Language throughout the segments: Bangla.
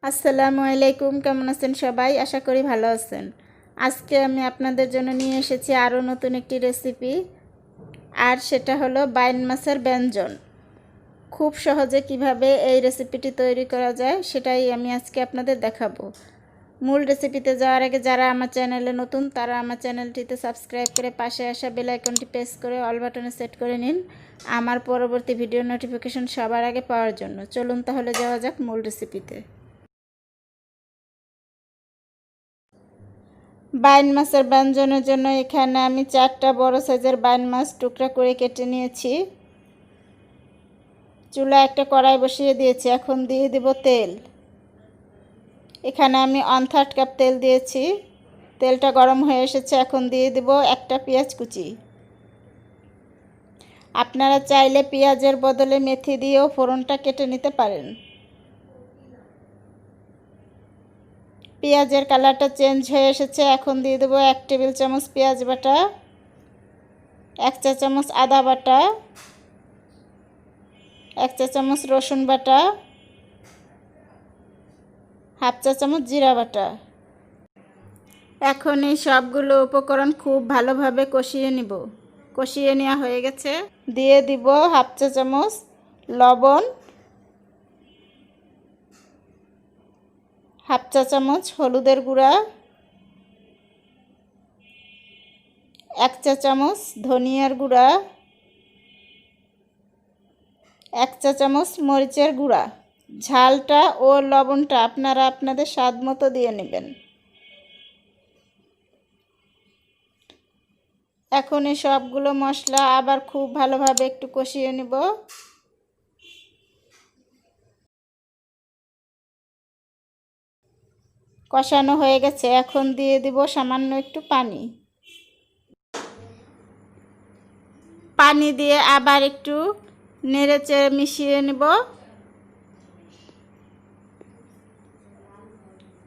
আসসালামু আলাইকুম, কেমন আছেন সবাই? আশা করি ভালো আছেন। আজকে আমি আপনাদের জন্য নিয়ে এসেছি আরও নতুন একটি রেসিপি, আর সেটা হলো বাইন মাছের ব্যঞ্জন। খুব সহজে কিভাবে এই রেসিপিটি তৈরি করা যায় সেটাই আমি আজকে আপনাদের দেখাবো। মূল রেসিপিতে যাওয়ার আগে যারা আমার চ্যানেলে নতুন তারা আমার চ্যানেলটিতে সাবস্ক্রাইব করে পাশে আসা বেল আইকনটি প্রেস করে অল বাটনে সেট করে নিন আমার পরবর্তী ভিডিও নোটিফিকেশন সবার আগে পাওয়ার জন্য। চলুন তাহলে যাওয়া যাক মূল রেসিপিতে। বাইন মাছের ব্যঞ্জনের জন্য এখানে আমি 4টা বড় সাইজের বাইন মাছ টুকরা করে কেটে নিয়েছি। চুলায় একটা কড়াই বসিয়ে দিয়েছি। এখন দিয়ে দেব তেল। এখানে আমি 1/3 কাপ তেল দিয়েছি। তেলটা গরম হয়ে এসেছে। এখন দিয়ে দেব একটা পেঁয়াজ কুচি। আপনারা চাইলে পেঁয়াজের বদলে মেথি দিয়েও ফোড়নটা কেটে নিতে পারেন। পেঁয়াজের কালারটা চেঞ্জ হয়ে এসেছে। এখন দিয়ে দেবো 1 টেবিল চামচ পেঁয়াজ বাটা, 1 চা চামচ আদা বাটা, 1 চা চামচ রসুন বাটা, 1/2 চা চামচ জিরা বাটা। এখন এই সবগুলো উপকরণ খুব ভালোভাবে কষিয়ে নিব। কষিয়ে নেওয়া হয়ে গেছে। দিয়ে দিব 1/2 চা চামচ লবণ, 1/2 চা চামচ হলুদের গুঁড়া, 1 চা চামচ ধনিয়ার গুঁড়া, 1 চা চামচ মরিচের গুঁড়া। ঝালটা ও লবণটা আপনারা আপনাদের স্বাদ মতো দিয়ে নেবেন। এখন এই সবগুলো মশলা আবার খুব ভালোভাবে একটু কষিয়ে নেব। কষানো হয়ে গেছে। এখন দিয়ে দিব সামান্য একটু পানি। পানি দিয়ে আবার একটু নেড়েচেড়ে মিশিয়ে নেব।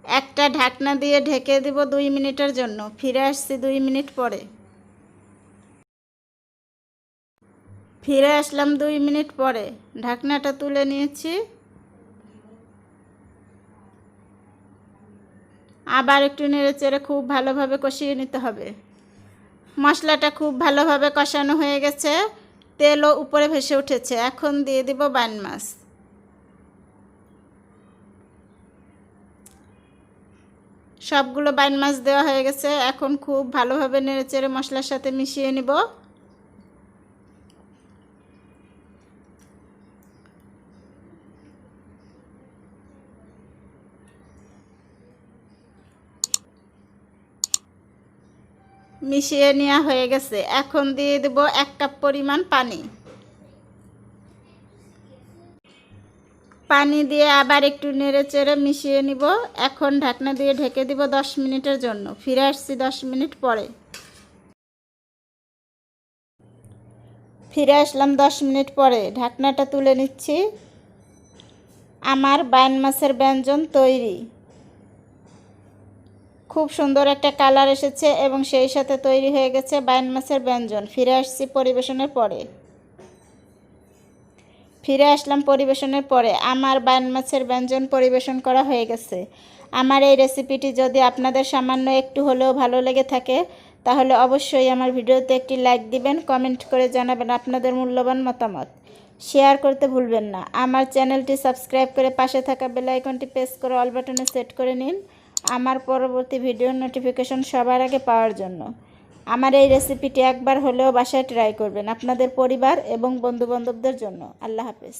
একটা ঢাকনা দিয়ে ঢেকে দেব 2 মিনিটের জন্য। ফিরে আসছি 2 মিনিট পরে। ফিরে আসলাম 2 মিনিট পরে। ঢাকনাটা তুলে নিয়েছি। আবার একটু নেড়েচেড়ে খুব ভালোভাবে কষিয়ে নিতে হবে। মশলাটা খুব ভালোভাবে কষানো হয়ে গেছে। তেলও উপরে ভেসে উঠেছে। এখন দিয়ে দিব বাইন মাছ। সবগুলো বাইন মাছ দেওয়া হয়ে গেছে। এখন খুব ভালোভাবে নেড়েচেড়ে মশলার সাথে মিশিয়ে নিব। মিশিয়ে নেওয়া হয়ে গেছে। এখন দিয়ে দেব 1 কাপ পরিমাণ পানি। পানি দিয়ে আবার একটু নেড়েচেড়ে মিশিয়ে নিব। এখন ঢাকনা দিয়ে ঢেকে দিব 10 মিনিটের জন্য। ফিরে আসছি 10 মিনিট পরে। ফিরে আসলাম 10 মিনিট পরে। ঢাকনাটা তুলে নিচ্ছি। আমার বাইন মাছের ব্যঞ্জন তৈরি। খুব সুন্দর একটা কালার এসেছে এবং সেই সাথে তৈরি হয়ে গেছে বাইন মাছের ব্যঞ্জন। ফিরে আসছি পরিবেশনের পরে। ফিরে আসলাম পরিবেশনের পরে। আমার বাইন মাছের ব্যঞ্জন পরিবেশন করা হয়ে গেছে। আমার এই রেসিপিটি যদি আপনাদের সামান্য একটু হলেও ভালো লেগে থাকে তাহলে অবশ্যই আমার ভিডিওতে একটি লাইক দিবেন, কমেন্ট করে জানাবেন আপনাদের মূল্যবান মতামত। শেয়ার করতে ভুলবেন না। আমার চ্যানেলটি সাবস্ক্রাইব করে পাশে থাকা বেল আইকনটি প্রেস করে অল বাটনে সেট করে নিন আমার পরবর্তী ভিডিওর নোটিফিকেশন সবার আগে পাওয়ার জন্য। আমার এই রেসিপিটি একবার হলেও বাসায় ট্রাই করবেন আপনাদের পরিবার এবং বন্ধুবান্ধবদের জন্য। আল্লাহ হাফেজ।